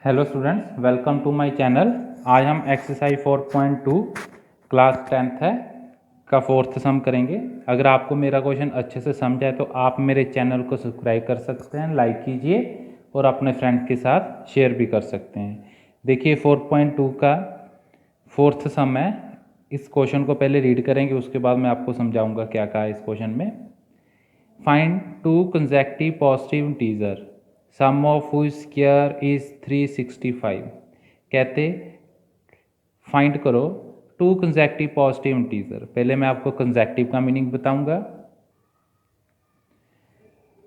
Hello students, welcome to my channel. आज हम exercise 4.2 class 10th है का फोर्थ सम करेंगे। अगर आपको मेरा क्वेश्चन अच्छे से समझ आए तो आप मेरे चैनल को सब्सक्राइब कर सकते हैं, लाइक कीजिए और अपने फ्रेंड के साथ शेयर भी कर सकते हैं। देखिए 4.2 का फोर्थ सम है। इस क्वेश्चन को पहले रीड करेंगे, उसके बाद मैं आपको समझाऊंगा क्या कहा है इस क्वेश्चन में। Find two consecutive positive integer sum of whose square is 365। कहते फाइंड करो टू कंसेक्टिव पॉजिटिव इंटीजर। पहले मैं आपको कंसेक्टिव का मीनिंग बताऊंगा।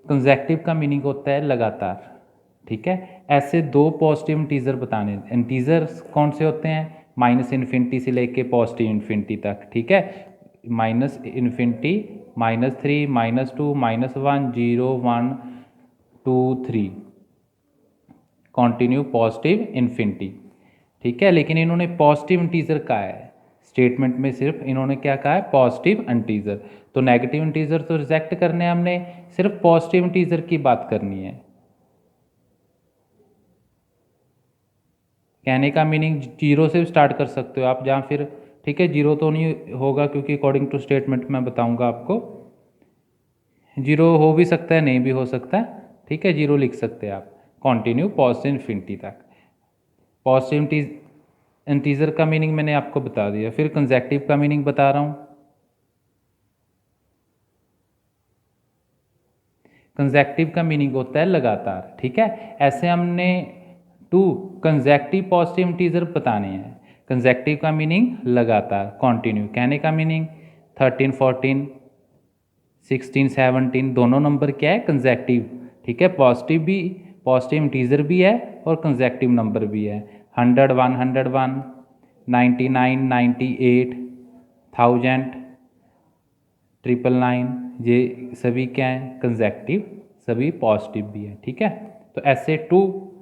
कंसेक्टिव का मीनिंग होता है लगातार, ठीक है। ऐसे दो पॉजिटिव इंटीजर बताने। इंटीजर्स कौन से होते हैं? माइनस इन्फिनिटी से लेके पॉजिटिव इन्फिनिटी तक, ठीक है। Minus infinity, -3, -2, -1, 0, 1, 2, 3, continue positive infinity, ठीक है। लेकिन इन्होंने पॉजिटिव इंटीजर कहा है स्टेटमेंट में, सिर्फ इन्होंने क्या कहा है? Positive integer. तो नेगेटिव इंटीजर तो रिजेक्ट करने हैं हमने, सिर्फ पॉजिटिव इंटीजर की बात करनी है। कहने का मीनिंग जीरो से स्टार्ट कर सकते हो आप, जहाँ फिर ठीक है जीरो तो नहीं होगा क्योंकि अकॉर्डिंग टू स्टेटमेंट मैं बताऊंगा आपको। जीरो हो भी सकता है, नहीं भी हो सकता है, ठीक है। जीरो लिख सकते हैं आप। कॉन्टिन्यू पॉजिटिव इन्फिनिटी तक। पॉजिटिव इंटीजर का मीनिंग मैंने आपको बता दिया। फिर कंसेक्टिव का मीनिंग बता रहा हूँ। कंसेक्टिव का मीनिंग होता है लगातार, ठीक है। ऐसे हमने टू कंसेक्टिव पॉजिटिव इंटीजर बताने हैं। कंसेक्टिव का मीनिंग लगातार, कॉन्टिन्यू। कहने का मीनिंग 13, 14, 16, 17 दोनों नंबर क्या है? कंसेक्टिव, ठीक है। पॉजिटिव भी, पॉजिटिव इंटीजर भी है और कंसेक्टिव नंबर भी है। 100, 101, 99, 98, 1000, 999, ये सभी क्या हैं? कंसेक्टिव, सभी पॉजिटिव भी है, ठीक है। तो ऐसे टू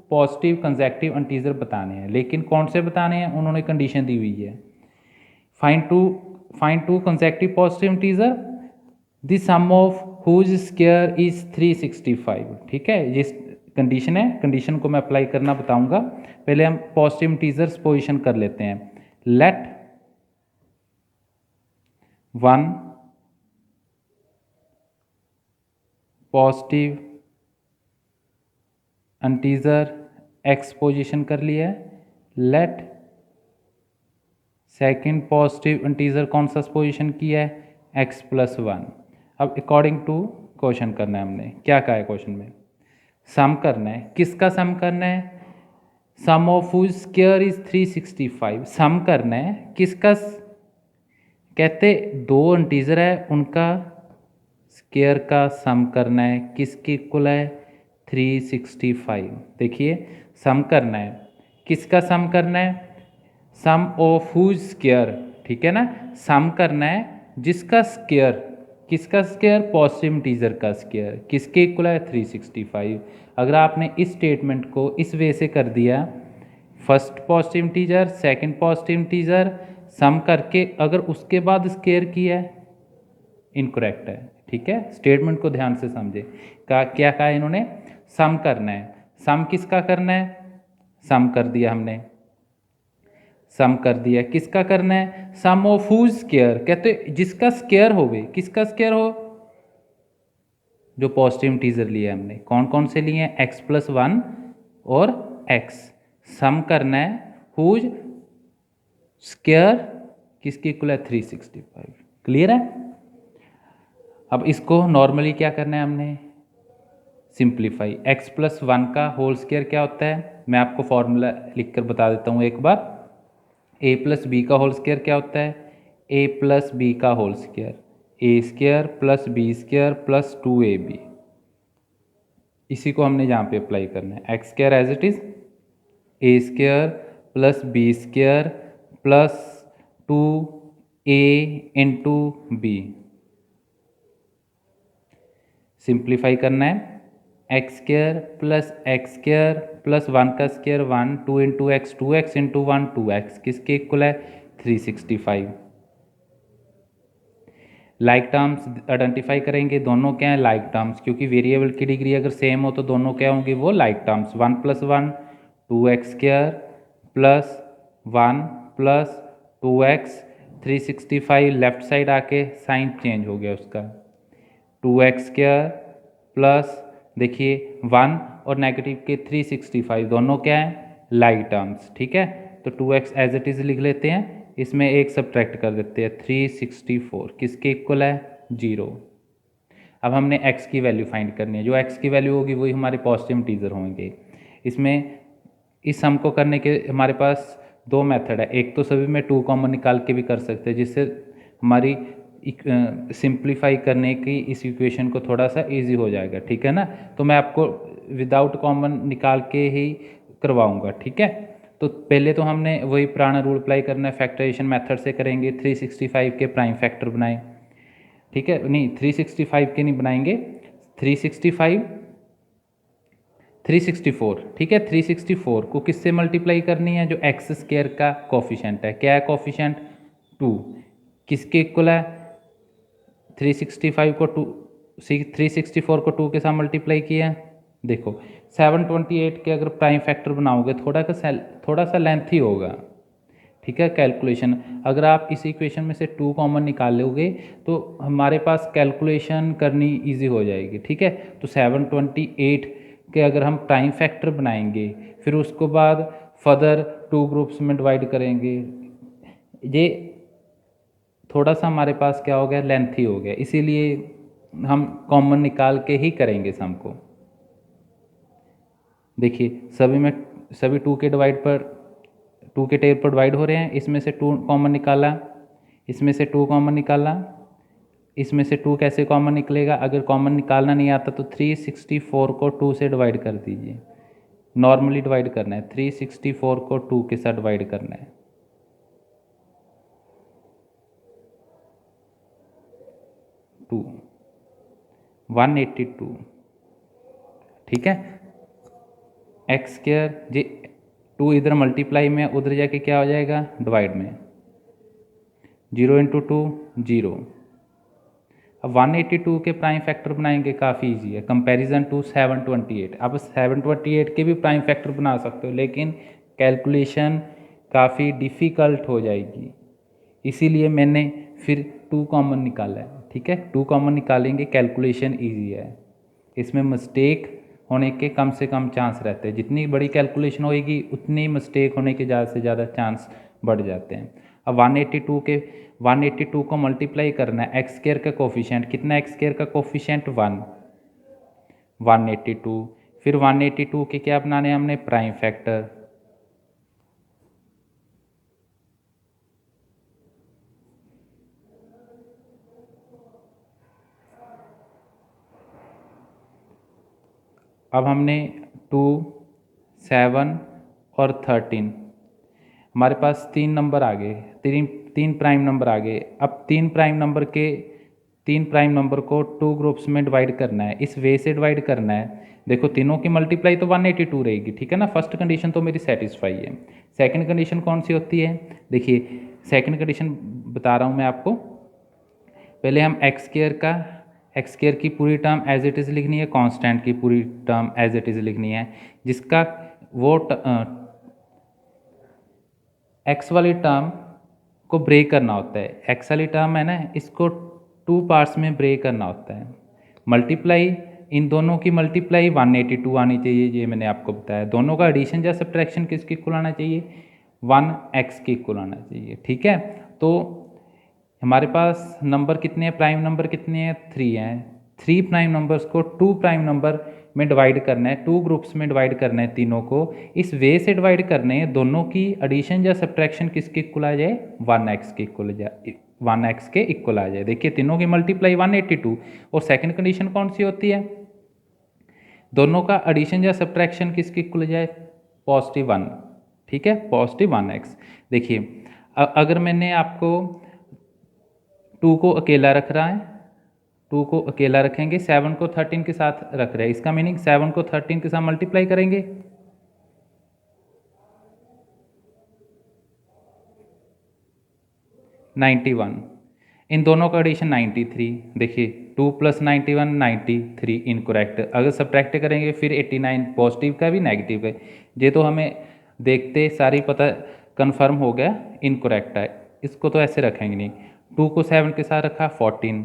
पॉजिटिव कंसेक्टिव इंटीजर बताने हैं, लेकिन कौन से बताने हैं? उन्होंने कंडीशन दी हुई है। Find two consecutive positive integer the sum of whose square is 365, ठीक है। ये कंडीशन है, कंडीशन को मैं अप्लाई करना बताऊंगा। पहले हम पॉजिटिव इंटीजर्स पोजीशन कर लेते हैं। Let 1 positive integer x position कर लिया है। लेट सेकंड पॉजिटिव इंटीजर कौन सा पोजीशन किया है? x+1। अब अकॉर्डिंग टू क्वेश्चन करना है हमने। क्या कहा है क्वेश्चन में? सम करना है। किसका सम करना है? सम ऑफ हुज स्क्वायर इज 365। सम करना है किसका? कहते दो इंटीजर है, उनका स्क्वायर का सम करना है। किसके इक्वल है? 365। देखिए सम करना है, किसका सम करना है? सम ऑफ हुज स्क्वायर, ठीक है ना। सम करना है जिसका स्क्वायर, किसका स्क्वायर? पॉजिटिव इंटीजर का स्क्वायर। किसके इक्वल है? 365। अगर आपने इस स्टेटमेंट को इस वे से कर दिया, first positive integer, second positive integer sum करके अगर उसके बाद स्क्वायर किया है, इनकरेक्ट है, ठीक है। स्टेटमेंट को ध्यान से समझे। क्या कहा इन्होंने? सम करना है। सम किसका करना है? सम कर दिया हमने, सम कर दिया। किसका करना है? सम ऑफ हुज स्क्वायर। कहते जिसका स्क्वायर हो, किसका स्क्वायर हो? जो पॉजिटिव इंटीजर लिए हमने। कौन कौन से लिए हैं? x+1 और x। सम करना है हुज स्क्वायर किसकी इक्वल है? 365। क्लियर है? अब इसको नॉर्मली क्या करना है हमने? सिंप्लीफाई। x+1 का होल स्क्वायर क्या होता है? मैं आपको फॉर्मूला लिख कर बता देता हूँ एक बार। a+b का होल स्क्वायर क्या होता है? a+b का whole square, a² + b² + 2ab। इसी को हमने यहाँ पे अप्लाई करना है। x² as it is a² + b² + 2a into b। Simplify करना है। x² + x² + 1 का square 1, 2 into x 2x into 1 2x किसके इक्वल है? 365। लाइक टर्म्स आइडेंटिफाई करेंगे। दोनों क्या है? लाइक टर्म्स, क्योंकि वेरिएबल की डिग्री अगर सेम हो तो दोनों क्या होंगे? वो like terms. 1 + 1 2x² plus 1 plus 2x, 365 left side आके साइन चेंज हो गया उसका, 2x² प्लस देखिए 1 और नेगेटिव के 365 दोनों क्या है, लाइक टर्म्स, ठीक है। तो 2x एज इट इज़ लिख लेते हैं, इसमें एक सब्ट्रैक्ट कर देते हैं, 364 किसके इक्वल है, 0। अब हमने x की वैल्यू फाइंड करनी है, जो x की वैल्यू होगी वही हमारे पॉजिटिव इंटीजर होंगे। इसमें इस सम को करने के हमारे पास दो मेथड है, एक तो सभी में 2 कॉमन निकाल के भी कर सकते हैं, जिससे हमारी सिंप्लीफाई करने की इस इक्वेशन को थोड़ा सा इजी हो जाएगा, ठीक है ना। तो मैं आपको विदाउट कॉमन निकाल के ही करवाऊंगा, ठीक है। तो पहले तो हमने वही पुराना रूल अप्लाई करना है, फैक्टराइजेशन मेथड से करेंगे, 365 के प्राइम फैक्टर बनाएं, ठीक है, नहीं 365 के नहीं बनाएंगे, 364, ठीक है। 364 को किससे मल्टीप्लाई करनी है, जो x² का कोफिशेंट है, क्या है कोफिशेंट, 2, किसके इक्वल है, 365 को 364 को 2 के साथ मल्टीप्लाई किया है। देखो 728 के अगर प्राइम फैक्टर बनाओगे थोड़ा सा लेंथी होगा, ठीक है कैलकुलेशन। अगर आप इस इक्वेशन में से 2 कॉमन निकाल लोगे तो हमारे पास कैलकुलेशन करनी इजी हो जाएगी, ठीक है। तो 728 के अगर हम प्राइम फैक्टर बनाएंगे, फिर उसको बाद फर्दर 2 ग्रुप्स में डिवाइड करेंगे, ये थोड़ा सा हमारे पास क्या हो गया, लेंथी हो गया, इसीलिए हम कॉमन निकाल के ही करेंगे सम को। देखिए सभी 2 के टेबल पर डिवाइड हो रहे हैं, इसमें से 2 कॉमन निकाला, इसमें से 2 कॉमन निकाला, इसमें से 2 कैसे कॉमन निकलेगा, अगर कॉमन निकालना नहीं आता तो 364 को 2 से डिवाइड कर दीजिए, नॉर्मली डिवाइड करना है, 364 को 2 के साथ डिवाइड करना है, 2 182, ठीक है। x² जे 2 इधर मल्टीप्लाई में, उधर जाके क्या हो जाएगा, डिवाइड में, 0 × 2 0। अब 182 के प्राइम फैक्टर बनाएंगे, काफ़ी इजी है, कंपैरिजन टू 728। अब 728 के भी प्राइम फैक्टर बना सकते हो, लेकिन कैलकुलेशन काफ़ी डिफ़िकल्ट हो जाएगी, इसीलिए मैंने फिर 2 कॉमन निकाला है, ठीक है। 2 कॉमन निकालेंगे, कैलकुलेशन ईजी है, इसमें मिस्टेक होने के कम से कम चांस रहते हैं, जितनी बड़ी कैलकुलेशन होएगी उतनी मिस्टेक होने के ज़्यादा से ज़्यादा चांस बढ़ जाते हैं। अब 182 को मल्टीप्लाई करना है, x² का कोफिशिएंट कितना है, x² का कोफिशिएंट 1, 182, फिर 182 के क्या बनाने हैं हमने, प्राइम फैक्टर, अब हमने 2, 7 और 13, हमारे पास 3 नंबर आ गए, तीन प्राइम नंबर आ गए। अब 3 प्राइम नंबर को 2 ग्रुप्स में डिवाइड करना है, इस वे से डिवाइड करना है। देखो तीनों की मल्टीप्लाई तो 182 रहेगी, ठीक है ना। फर्स्ट कंडीशन तो मेरी सेटिस्फाई है। सेकंड कंडीशन कौन सी होती है, देखिए सेकंड कंडीशन बता रहा हूँ मैं आपको। पहले हम x² की पूरी टर्म एज इट इज़ लिखनी है, कांस्टेंट की पूरी टर्म एज इट इज़ लिखनी है, जिसका वो x वाली टर्म को ब्रेक करना होता है। x वाली टर्म है ना, इसको 2 पार्ट्स में ब्रेक करना होता है। मल्टीप्लाई, इन दोनों की मल्टीप्लाई 182 आनी चाहिए, ये मैंने आपको बताया। दोनों का एडिशन या सब्ट्रैक्शन किसके इक्वल आना चाहिए, 1x के इक्वल आना चाहिए, ठीक है। तो हमारे पास नंबर कितने हैं, प्राइम नंबर कितने हैं, 3 हैं। 3 प्राइम नंबर्स को 2 प्राइम नंबर में डिवाइड करना है, 2 ग्रुप्स में डिवाइड करना है, तीनों को इस वे से डिवाइड करने हैं, दोनों की एडिशन या सब्ट्रैक्शन किसके इक्वल आ जाए, 1x के इक्वल आ जाए, 1x के इक्वल आ जाए। देखिए तीनों की मल्टीप्लाई 182, और सेकंड कंडीशन कौन सी होती है, दोनों का एडिशन या सब्ट्रैक्शन किसके इक्वल जाए, +1, ठीक है, +1x। देखिए अगर मैंने आपको 2 को अकेला रख रहा है, 2 को अकेला रखेंगे, 7 को 13 के साथ रख रहे हैं, इसका मीनिंग 7 को 13 के साथ मल्टीप्लाई करेंगे, 91, इन दोनों का एडिशन 93। देखिए 2 + 91 93 इनकरेक्ट। अगर सब्ट्रैक्ट करेंगे फिर 89 पॉजिटिव का भी नेगेटिव का, ये तो हमें देखते सारी पता कन्फर्म हो गया इनकरेक्ट है। इसको तो ऐसे रखेंगे नहीं। 2 को 7 के साथ रखा 14,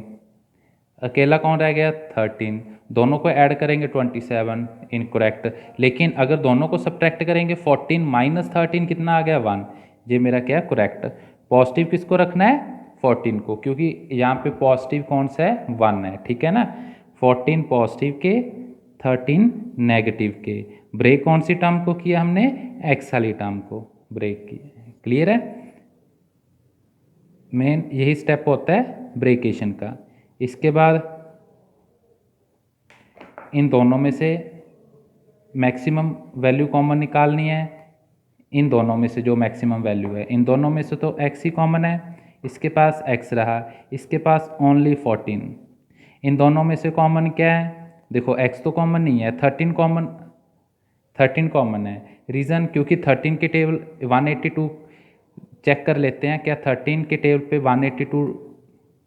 अकेला कौन रह गया 13, दोनों को ऐड करेंगे 27 इनकरेक्ट। लेकिन अगर दोनों को सब्ट्रैक्ट करेंगे 14 - 13 कितना आ गया 1, ये मेरा क्या करेक्ट। पॉजिटिव किसको रखना है 14 को, क्योंकि यहाँ पे पॉजिटिव कौन सा है 1 है, ठीक है ना। 14 पॉजिटिव के 13 नेगेटिव के। ब्रेक कौन सी टर्म को किया हमने, एक्स वाली टर्म को ब्रेक किया। क्लियर है, मेन यही स्टेप होता है ब्रेकेशन का। इसके बाद इन दोनों में से मैक्सिमम वैल्यू कॉमन निकालनी है। इन दोनों में से जो मैक्सिमम वैल्यू है, इन दोनों में से तो x ही कॉमन है, इसके पास x रहा, इसके पास ओनली 14। इन दोनों में से कॉमन क्या है, देखो x तो कॉमन नहीं है, 13 कॉमन है। रीज़न क्योंकि 13 के टेबल 182 चेक कर लेते हैं, क्या 13 के टेबल पे 182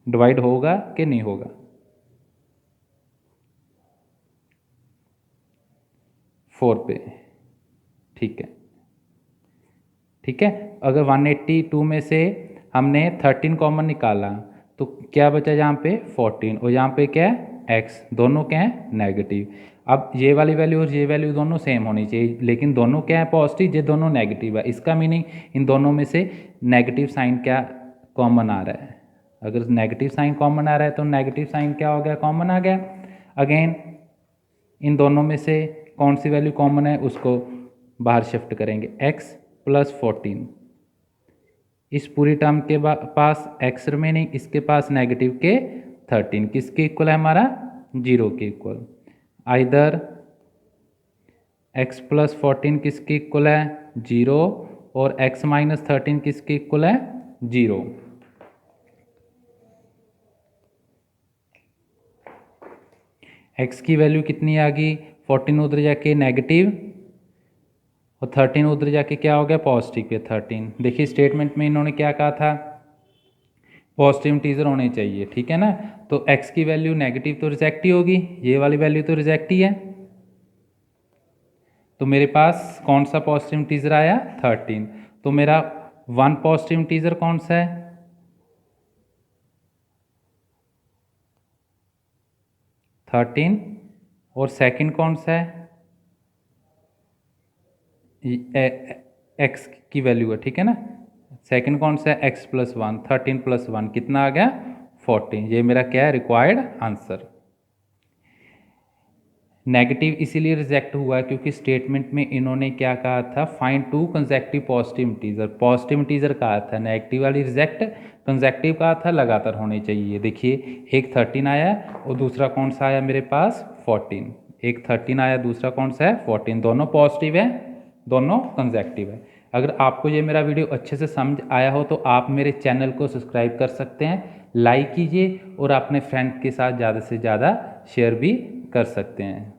डिवाइड होगा कि नहीं होगा। 4 पे, ठीक है, ठीक है। अगर 182 में से हमने 13 कॉमन निकाला तो क्या बचा यहाँ पे 14, और यहाँ पे क्या है x, दोनों क्या है नेगेटिव। अब ये वाली वैल्यू और ये वैल्यू दोनों सेम होनी चाहिए, लेकिन दोनों क्या है पॉजिटिव, ये दोनों नेगेटिव है। इसका मीनिंग इन दोनों में से नेगेटिव साइन क्या कॉमन आ रहा है। अगर नेगेटिव साइन कॉमन आ रहा है तो नेगेटिव साइन क्या हो गया, कॉमन आ गया। अगेन इन दोनों में से कौन सी वैल्यू कॉमन है उसको बाहर शिफ्ट करेंगे, x + 14। इस पूरी टर्म के पास x रिमेनिंग, इसके पास नेगेटिव के 13, किसके इक्वल है हमारा 0 के इक्वल। आइदर x + 14 किसके इक्वल है 0 और x - 13 किसके इक्वल है 0। x की वैल्यू कितनी आ गई 14 उधर जाके नेगेटिव और 13 उधर जाके क्या हो गया पॉजिटिव के 13। देखिए स्टेटमेंट में इन्होंने क्या कहा था, पॉजिटिव इंटीजर होने चाहिए, ठीक है ना। तो x की वैल्यू नेगेटिव तो रिजेक्ट ही होगी, ये वाली वैल्यू तो रिजेक्ट ही है। तो मेरे पास कौन सा पॉजिटिव इंटीजर आया 13। तो मेरा 1 पॉजिटिव इंटीजर कौन सा है 13, और सेकंड कौन सा है x की वैल्यू है, ठीक है ना। सेकंड कौन सा है x + 1, 13 + 1 कितना आ गया 14। ये मेरा क्या है रिक्वायर्ड आंसर। नेगेटिव इसीलिए रिजेक्ट हुआ है क्योंकि स्टेटमेंट में इन्होंने क्या कहा था, find 2 consecutive positive integer. Positive integer कहा था, नेगेटिव वाली रिजेक्ट, कंसेक्टिव कहा था लगातार होने चाहिए। देखिए एक 13 आया और दूसरा कौन सा आया मेरे पास 14। एक 13 आया, दूसरा कौन सा है 14, दोनों पॉजिटिव है, दोनों कंसेक्टिव है। अगर आपको ये मेरा वीडियो अच्छे से समझ आया हो तो आप मेरे चैनल को सब्सक्राइब कर सकते हैं, लाइक कीजिए और अपने फ्रेंड के साथ ज़्यादा से ज़्यादा शेयर भी कर सकते हैं।